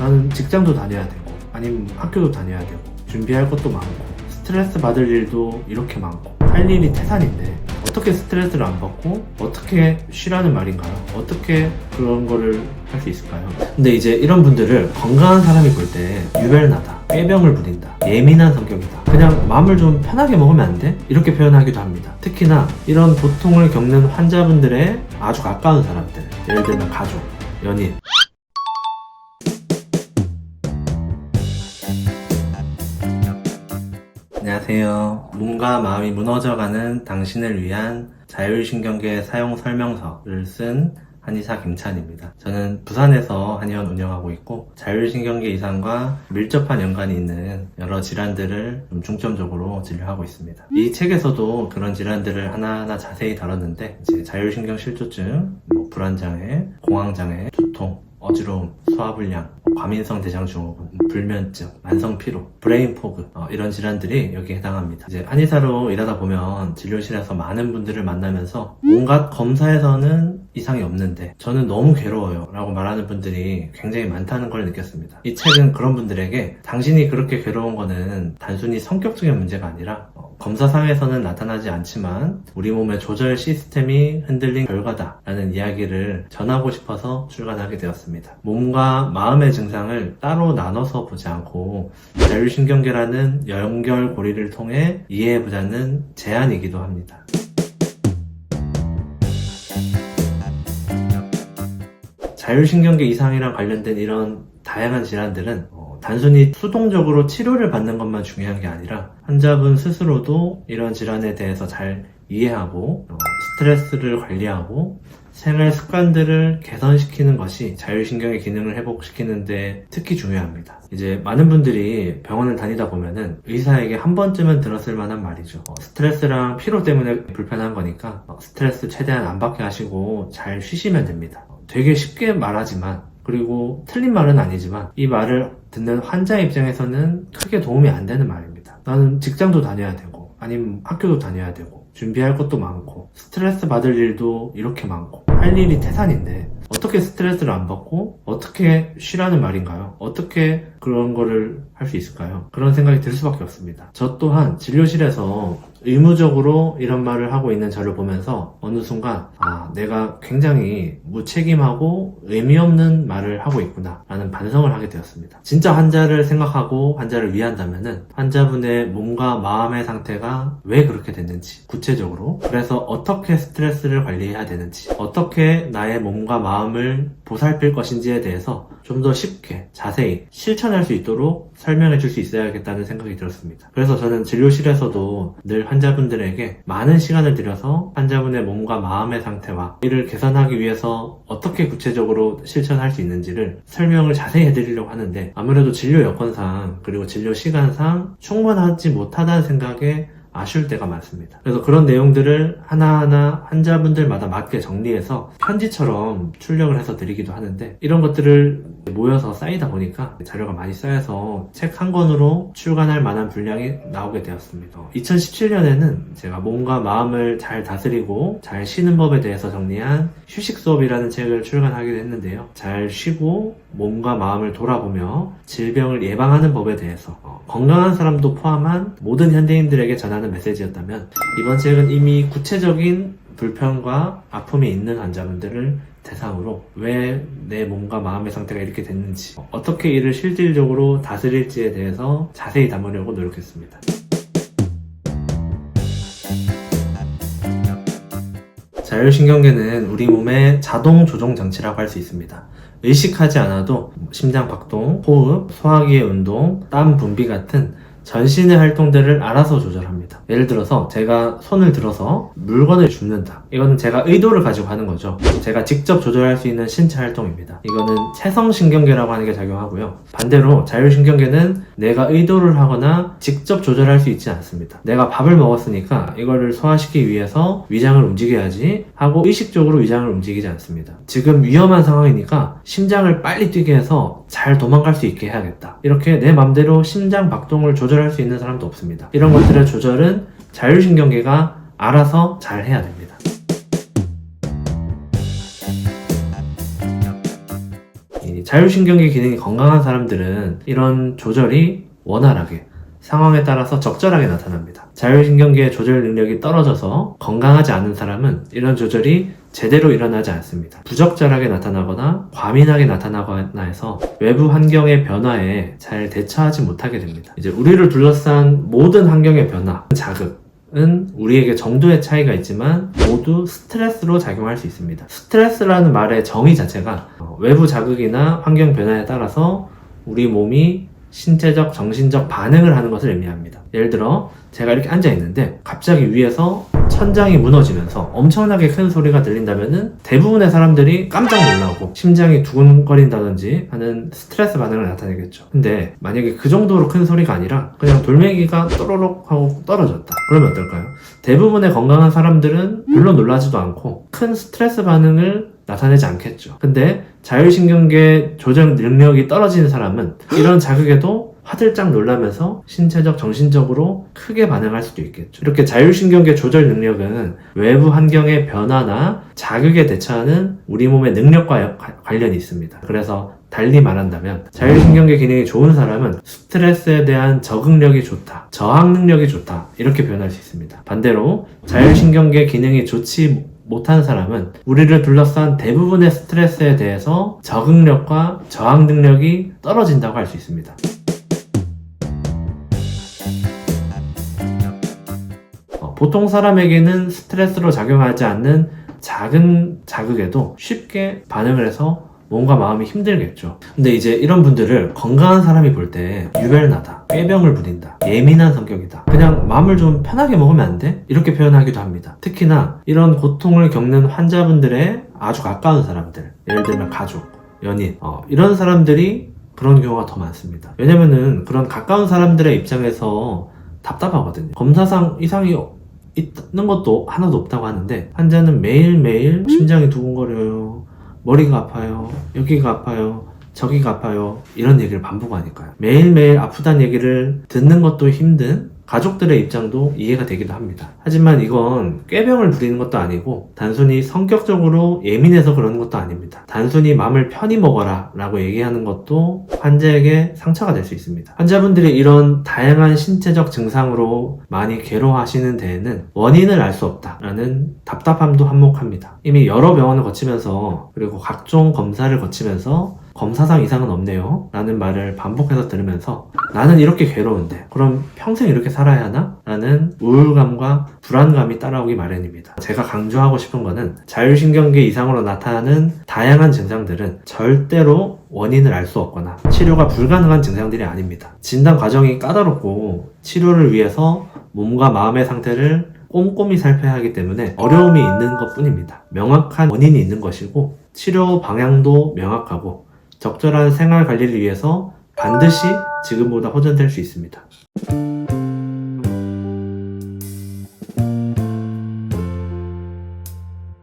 나는 직장도 다녀야 되고 아니면 학교도 다녀야 되고 준비할 것도 많고 스트레스 받을 일도 이렇게 많고 할 일이 태산인데 어떻게 스트레스를 안 받고 어떻게 쉬라는 말인가요? 어떻게 그런 거를 할 수 있을까요? 근데 이제 이런 분들을 건강한 사람이 볼 때 유별나다, 꾀병을 부린다, 예민한 성격이다, 그냥 마음을 좀 편하게 먹으면 안 돼? 이렇게 표현하기도 합니다. 특히나 이런 고통을 겪는 환자분들의 아주 가까운 사람들, 예를 들면 가족, 연인, 안녕하세요. 몸과 마음이 무너져가는 당신을 위한 자율신경계 사용 설명서를 쓴 한의사 김찬입니다. 저는 부산에서 한의원 운영하고 있고 자율신경계 이상과 밀접한 연관이 있는 여러 질환들을 좀 중점적으로 진료하고 있습니다. 이 책에서도 그런 질환들을 하나하나 자세히 다뤘는데 이제 자율신경 실조증, 불안장애, 공황장애, 두통, 어지러움, 소화불량, 과민성 대장증후군, 불면증, 만성피로, 브레인포그 이런 질환들이 여기에 해당합니다. 이제 한의사로 일하다 보면 진료실에서 많은 분들을 만나면서 온갖 검사에서는 이상이 없는데 저는 너무 괴로워요 라고 말하는 분들이 굉장히 많다는 걸 느꼈습니다. 이 책은 그런 분들에게 당신이 그렇게 괴로운 거는 단순히 성격적인 문제가 아니라 검사상에서는 나타나지 않지만 우리 몸의 조절 시스템이 흔들린 결과다 라는 이야기를 전하고 싶어서 출간하게 되었습니다. 몸과 마음의 증상을 따로 나눠서 보지 않고 자율신경계라는 연결고리를 통해 이해해보자는 제안이기도 합니다. 자율신경계 이상이랑 관련된 이런 다양한 질환들은 단순히 수동적으로 치료를 받는 것만 중요한 게 아니라 환자분 스스로도 이런 질환에 대해서 잘 이해하고 스트레스를 관리하고 생활 습관들을 개선시키는 것이 자율신경의 기능을 회복시키는 데 특히 중요합니다. 이제 많은 분들이 병원을 다니다 보면은 의사에게 한 번쯤은 들었을 만한 말이죠. 스트레스랑 피로 때문에 불편한 거니까 스트레스 최대한 안 받게 하시고 잘 쉬시면 됩니다. 되게 쉽게 말하지만 그리고 틀린 말은 아니지만 이 말을 듣는 환자 입장에서는 크게 도움이 안 되는 말입니다. 나는 직장도 다녀야 되고 아니면 학교도 다녀야 되고 준비할 것도 많고 스트레스 받을 일도 이렇게 많고 할 일이 태산인데 어떻게 스트레스를 안 받고 어떻게 쉬라는 말인가요? 어떻게 그런 거를 할 수 있을까요? 그런 생각이 들 수밖에 없습니다. 저 또한 진료실에서 의무적으로 이런 말을 하고 있는 저를 보면서 어느 순간 내가 굉장히 무책임하고 의미 없는 말을 하고 있구나 라는 반성을 하게 되었습니다. 진짜 환자를 생각하고 환자를 위한다면은 환자분의 몸과 마음의 상태가 왜 그렇게 됐는지 구체적으로 그래서 어떻게 스트레스를 관리해야 되는지 어떻게 나의 몸과 마음을 보살필 것인지에 대해서 좀 더 쉽게 자세히 실천할 수 있도록 설명해 줄 수 있어야겠다는 생각이 들었습니다. 그래서 저는 진료실에서도 늘 환자분들에게 많은 시간을 들여서 환자분의 몸과 마음의 상태와 이를 개선하기 위해서 어떻게 구체적으로 실천할 수 있는지를 설명을 자세히 해드리려고 하는데 아무래도 진료 여건상 그리고 진료 시간상 충분하지 못하다는 생각에 아쉬울 때가 많습니다. 그래서 그런 내용들을 하나하나 환자분들마다 맞게 정리해서 편지처럼 출력을 해서 드리기도 하는데 이런 것들을 모여서 쌓이다 보니까 자료가 많이 쌓여서 책 한 권으로 출간할 만한 분량이 나오게 되었습니다. 2017년에는 제가 몸과 마음을 잘 다스리고 잘 쉬는 법에 대해서 정리한 휴식 수업이라는 책을 출간하기도 했는데요. 잘 쉬고 몸과 마음을 돌아보며 질병을 예방하는 법에 대해서 건강한 사람도 포함한 모든 현대인들에게 전하는 메시지였다면 이번 책은 이미 구체적인 불편과 아픔이 있는 환자분들을 대상으로 왜 내 몸과 마음의 상태가 이렇게 됐는지 어떻게 이를 실질적으로 다스릴지에 대해서 자세히 담으려고 노력했습니다. 자율신경계는 우리 몸의 자동 조종 장치라고 할 수 있습니다. 의식하지 않아도 심장 박동, 호흡, 소화기의 운동, 땀 분비 같은 전신의 활동들을 알아서 조절합니다. 예를 들어서 제가 손을 들어서 물건을 줍는다. 이거는 제가 의도를 가지고 하는 거죠. 제가 직접 조절할 수 있는 신체 활동입니다. 이거는 체성신경계라고 하는 게 작용하고요. 반대로 자율신경계는 내가 의도를 하거나 직접 조절할 수 있지 않습니다. 내가 밥을 먹었으니까 이거를 소화시키기 위해서 위장을 움직여야지 하고 의식적으로 위장을 움직이지 않습니다. 지금 위험한 상황이니까 심장을 빨리 뛰게 해서 잘 도망갈 수 있게 해야겠다. 이렇게 내 맘대로 심장 박동을 조절할 수 있는 사람도 없습니다. 이런 것들의 조절은 자율신경계가 알아서 잘 해야 됩니다. 자율신경계 기능이 건강한 사람들은 이런 조절이 원활하게 상황에 따라서 적절하게 나타납니다. 자율신경계의 조절 능력이 떨어져서 건강하지 않은 사람은 이런 조절이 제대로 일어나지 않습니다. 부적절하게 나타나거나 과민하게 나타나거나 해서 외부 환경의 변화에 잘 대처하지 못하게 됩니다. 이제 우리를 둘러싼 모든 환경의 변화, 자극은 우리에게 정도의 차이가 있지만 모두 스트레스로 작용할 수 있습니다. 스트레스라는 말의 정의 자체가 외부 자극이나 환경 변화에 따라서 우리 몸이 신체적, 정신적 반응을 하는 것을 의미합니다. 예를 들어 제가 이렇게 앉아 있는데 갑자기 위에서 천장이 무너지면서 엄청나게 큰 소리가 들린다면은 대부분의 사람들이 깜짝 놀라고 심장이 두근거린다든지 하는 스트레스 반응을 나타내겠죠. 근데 만약에 그 정도로 큰 소리가 아니라 그냥 돌멩이가 또로록 하고 떨어졌다. 그러면 어떨까요? 대부분의 건강한 사람들은 별로 놀라지도 않고 큰 스트레스 반응을 나타내지 않겠죠. 근데 자율신경계 조절 능력이 떨어지는 사람은 이런 자극에도 화들짝 놀라면서 신체적, 정신적으로 크게 반응할 수도 있겠죠. 이렇게 자율신경계 조절 능력은 외부 환경의 변화나 자극에 대처하는 우리 몸의 능력과 관련이 있습니다. 그래서 달리 말한다면 자율신경계 기능이 좋은 사람은 스트레스에 대한 적응력이 좋다, 저항 능력이 좋다 이렇게 표현할 수 있습니다. 반대로 자율신경계 기능이 좋지 못한 사람은 우리를 둘러싼 대부분의 스트레스에 대해서 적응력과 저항 능력이 떨어진다고 할 수 있습니다. 보통 사람에게는 스트레스로 작용하지 않는 작은 자극에도 쉽게 반응을 해서 몸과 마음이 힘들겠죠. 근데 이제 이런 분들을 건강한 사람이 볼 때 유별나다, 꾀병을 부린다, 예민한 성격이다, 그냥 마음을 좀 편하게 먹으면 안 돼? 이렇게 표현하기도 합니다. 특히나 이런 고통을 겪는 환자분들의 아주 가까운 사람들, 예를 들면 가족, 연인, 이런 사람들이 그런 경우가 더 많습니다. 왜냐면은 그런 가까운 사람들의 입장에서 답답하거든요. 검사상 이상이 있는 것도 하나도 없다고 하는데 환자는 매일매일 심장이 두근거려요, 머리가 아파요, 여기가 아파요, 저기가 아파요 이런 얘기를 반복하니까요. 매일매일 아프다는 얘기를 듣는 것도 힘든 가족들의 입장도 이해가 되기도 합니다. 하지만 이건 꾀병을 부리는 것도 아니고 단순히 성격적으로 예민해서 그러는 것도 아닙니다. 단순히 마음을 편히 먹어라 라고 얘기하는 것도 환자에게 상처가 될 수 있습니다. 환자분들이 이런 다양한 신체적 증상으로 많이 괴로워하시는 데에는 원인을 알 수 없다 라는 답답함도 한몫합니다. 이미 여러 병원을 거치면서 그리고 각종 검사를 거치면서 검사상 이상은 없네요 라는 말을 반복해서 들으면서 나는 이렇게 괴로운데 그럼 평생 이렇게 살아야 하나? 라는 우울감과 불안감이 따라오기 마련입니다. 제가 강조하고 싶은 거는 자율신경계 이상으로 나타나는 다양한 증상들은 절대로 원인을 알 수 없거나 치료가 불가능한 증상들이 아닙니다. 진단 과정이 까다롭고 치료를 위해서 몸과 마음의 상태를 꼼꼼히 살펴야 하기 때문에 어려움이 있는 것 뿐입니다. 명확한 원인이 있는 것이고 치료 방향도 명확하고 적절한 생활 관리를 위해서 반드시 지금보다 호전될 수 있습니다.